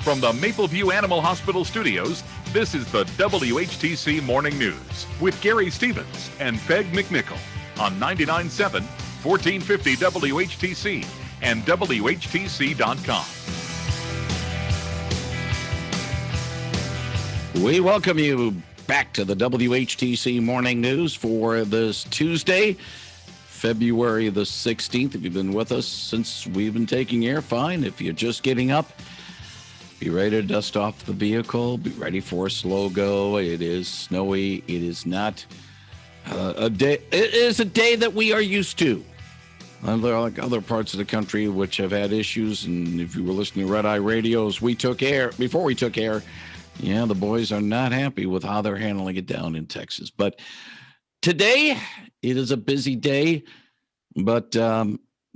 From the Mapleview Animal Hospital studios, this is the WHTC Morning News with Gary Stevens and Peg McNichol on 99.7, 1450 WHTC and WHTC.com. We welcome you back to the WHTC Morning News for this Tuesday, February the 16th. If you've been with us since we've been taking air, fine. If you're just getting up, be ready to dust off the vehicle. Be ready for a slow go. It is snowy. It is not a day. It is a day that we are used to. Like other parts of the country which have had issues, and if you were listening to Red Eye Radios, before we took air, yeah, the boys are not happy with how they're handling it down in Texas. But today, it is a busy day, but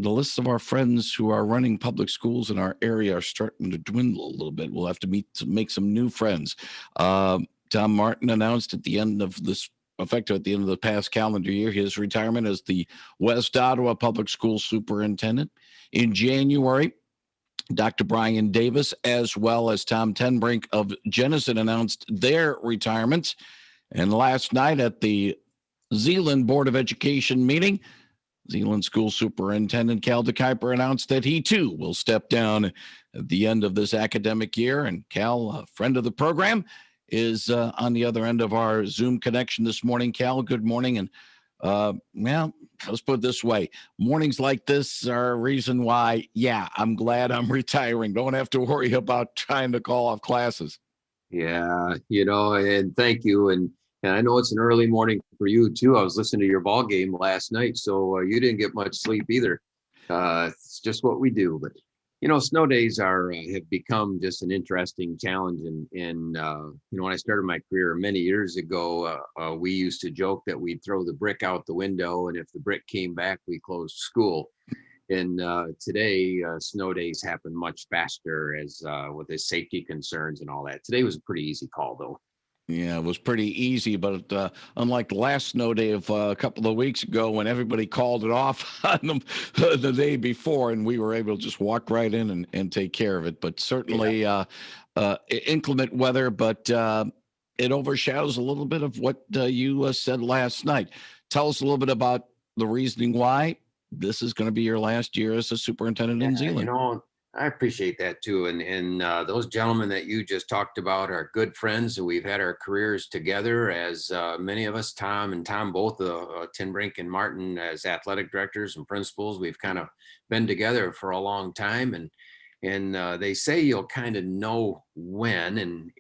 the lists of our friends who are running public schools in our area are starting to dwindle a little bit. We'll have to make some new friends. Tom Martin announced effective at the end of the past calendar year, his retirement as the West Ottawa Public School Superintendent. In January, Dr. Brian Davis, as well as Tom Tenbrink of Jenison, announced their retirements. And last night at the Zeeland Board of Education meeting, Zeeland School Superintendent Cal DeKuiper announced that he too will step down at the end of this academic year. And Cal, a friend of the program, is on the other end of our Zoom connection this morning. Cal, good morning. And well, let's put it this way. Mornings like this are a reason why, I'm glad I'm retiring. Don't have to worry about trying to call off classes. Yeah, and thank you. And I know it's an early morning for you too. I was listening to your ball game last night, so you didn't get much sleep either. It's just what we do. But snow days have become just an interesting challenge. And when I started my career many years ago, we used to joke that we'd throw the brick out the window, and if the brick came back, we closed school. And today, snow days happen much faster with the safety concerns and all that. Today was a pretty easy call, though. Yeah, it was pretty easy, but unlike the last snow day of a couple of weeks ago when everybody called it off on the day before, and we were able to just walk right in and take care of it. But certainly inclement weather, but it overshadows a little bit of what you said last night. Tell us a little bit about the reasoning why this is going to be your last year as a superintendent in Zeeland. I appreciate that too. And those gentlemen that you just talked about are good friends, and we've had our careers together as many of us, Tom both, Tenbrink and Martin, as athletic directors and principals. We've kind of been together for a long time, and they say you'll kind of know when, and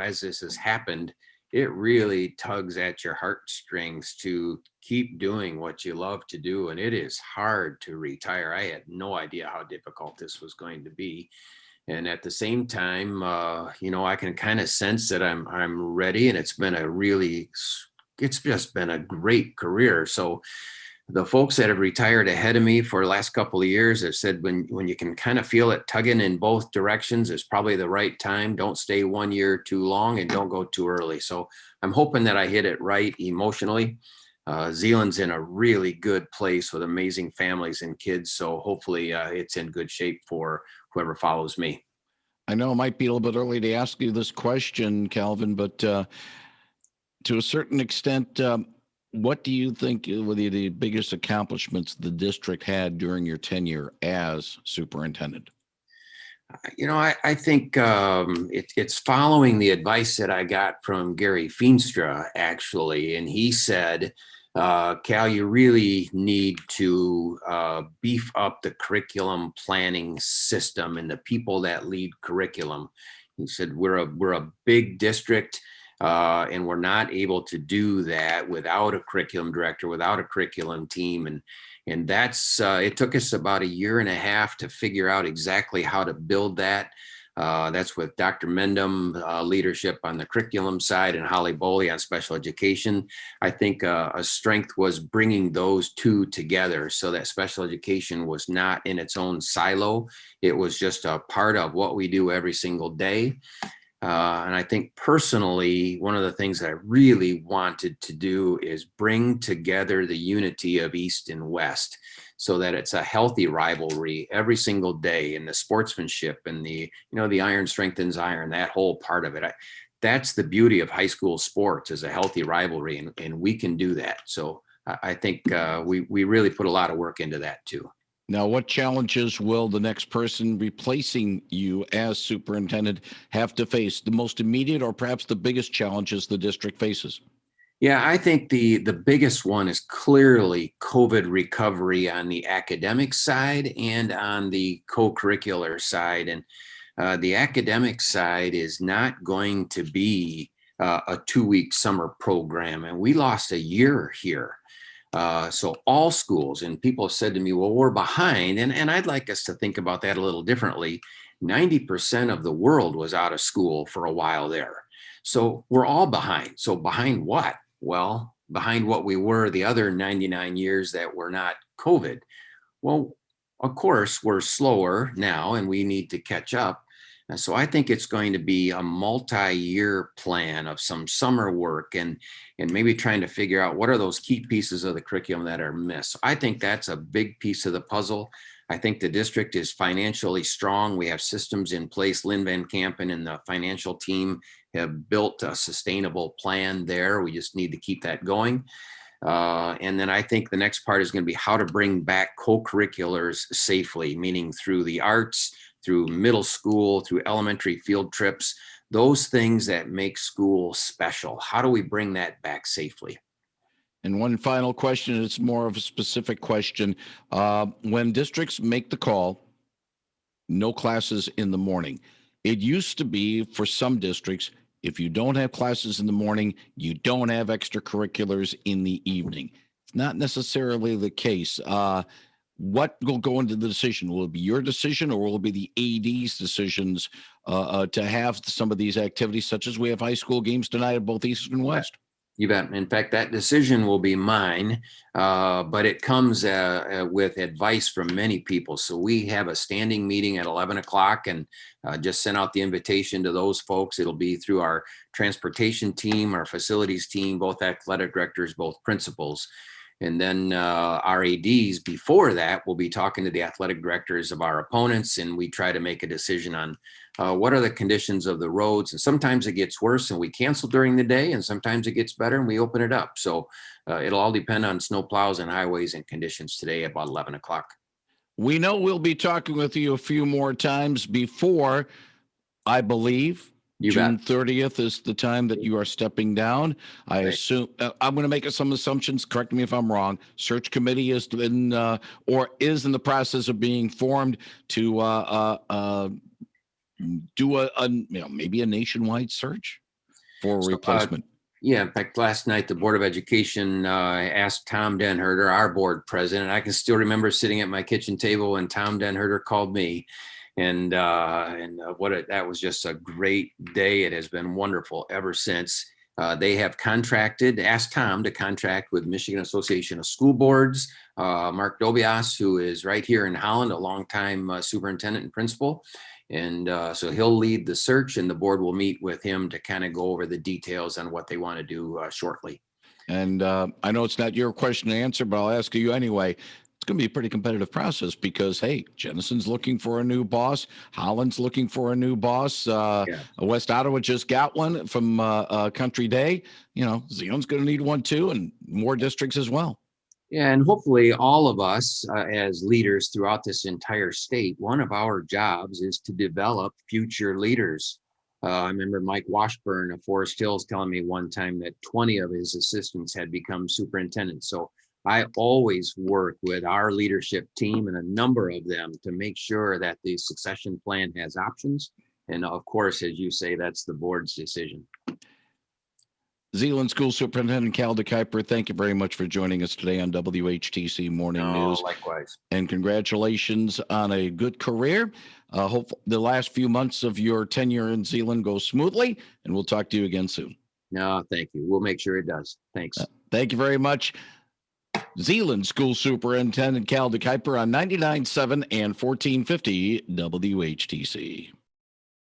as this has happened, it really tugs at your heartstrings to keep doing what you love to do. And it is hard to retire. I had no idea how difficult this was going to be. And at the same time, I can kind of sense that I'm ready, and it's just been a great career. So the folks that have retired ahead of me for the last couple of years have said when you can kind of feel it tugging in both directions, it's probably the right time. Don't stay 1 year too long, and don't go too early. So I'm hoping that I hit it right emotionally. Zeeland's in a really good place with amazing families and kids. So hopefully it's in good shape for whoever follows me. I know it might be a little bit early to ask you this question, Calvin, but to a certain extent, what do you think were the biggest accomplishments the district had during your tenure as superintendent? I think it's following the advice that I got from Gary Feenstra, actually. And he said, Cal, you really need to beef up the curriculum planning system and the people that lead curriculum. He said, we're a big district. And we're not able to do that without a curriculum director, without a curriculum team. And that's, it took us about 1.5 years to figure out exactly how to build that. That's with Dr. Mendham leadership on the curriculum side and Holly Boley on special education. I think a strength was bringing those two together so that special education was not in its own silo. It was just a part of what we do every single day. And I think personally, one of the things that I really wanted to do is bring together the unity of East and West. so that it's a healthy rivalry every single day, and the sportsmanship and the iron strengthens iron, that whole part of it. That's the beauty of high school sports, is a healthy rivalry, and we can do that. So I think we really put a lot of work into that too. Now, what challenges will the next person replacing you as superintendent have to face? The most immediate, or perhaps the biggest challenges the district faces? Yeah, I think the biggest one is clearly COVID recovery on the academic side and on the co-curricular side. And the academic side is not going to be a 2-week summer program. And we lost a year here. So all schools, and people have said to me, well, we're behind. And I'd like us to think about that a little differently. 90% of the world was out of school for a while there. So we're all behind. So behind what? Well, behind what we were the other 99 years that were not COVID. Well, of course, we're slower now and we need to catch up. And so I think it's going to be a multi-year plan of some summer work and maybe trying to figure out what are those key pieces of the curriculum that are missed. So I think that's a big piece of the puzzle. I think the district is financially strong. We have systems in place. Lynn Van Kampen and the financial team have built a sustainable plan there. We just need to keep that going. And then I think the next part is going to be how to bring back co-curriculars safely, meaning through the arts, through middle school, through elementary field trips, those things that make school special. How do we bring that back safely? And one final question, it's more of a specific question. When districts make the call, no classes in the morning. It used to be for some districts, if you don't have classes in the morning, you don't have extracurriculars in the evening. It's not necessarily the case. What will go into the decision? Will it be your decision, or will it be the AD's decisions to have some of these activities, such as we have high school games tonight at both East and West? You bet. In fact, that decision will be mine, but it comes with advice from many people. So we have a standing meeting at 11 o'clock and just sent out the invitation to those folks. It'll be through our transportation team, our facilities team, both athletic directors, both principals. And then our ADs before that will be talking to the athletic directors of our opponents, and we try to make a decision on what are the conditions of the roads. And sometimes it gets worse and we cancel during the day, and sometimes it gets better and we open it up. So it'll all depend on snow plows and highways and conditions today at about 11 o'clock. We know we'll be talking with you a few more times before, I believe, June 30th is the time that you are stepping down. I assume I'm going to make some assumptions. Correct me if I'm wrong. Search committee has been or is in the process of being formed to do maybe a nationwide search for a replacement. Yeah, in fact, last night the Board of Education asked Tom Denherter, our board president. I can still remember sitting at my kitchen table when Tom Denherter called me. And that was just a great day. It has been wonderful ever since. They have asked Tom to contract with Michigan Association of School Boards, Mark Dobias, who is right here in Holland, a longtime superintendent and principal. And so he'll lead the search, and the board will meet with him to kind of go over the details on what they want to do shortly. And I know it's not your question to answer, but I'll ask you anyway. It's going to be a pretty competitive process because, hey, Jennison's looking for a new boss. Holland's looking for a new boss. West Ottawa just got one from Country Day. Zeeland's going to need one too, and more districts as well. Yeah, and hopefully all of us as leaders throughout this entire state, one of our jobs is to develop future leaders. I remember Mike Washburn of Forest Hills telling me one time that 20 of his assistants had become superintendents. So I always work with our leadership team and a number of them to make sure that the succession plan has options. And of course, as you say, that's the board's decision. Zeeland School Superintendent Cal DeKuiper, thank you very much for joining us today on WHTC Morning News. Likewise. And congratulations on a good career. Hope the last few months of your tenure in Zeeland go smoothly, and we'll talk to you again soon. No, thank you. We'll make sure it does. Thanks. Thank you very much. Zeeland School Superintendent Cal DeKuiper on 99.7 and 1450 WHTC.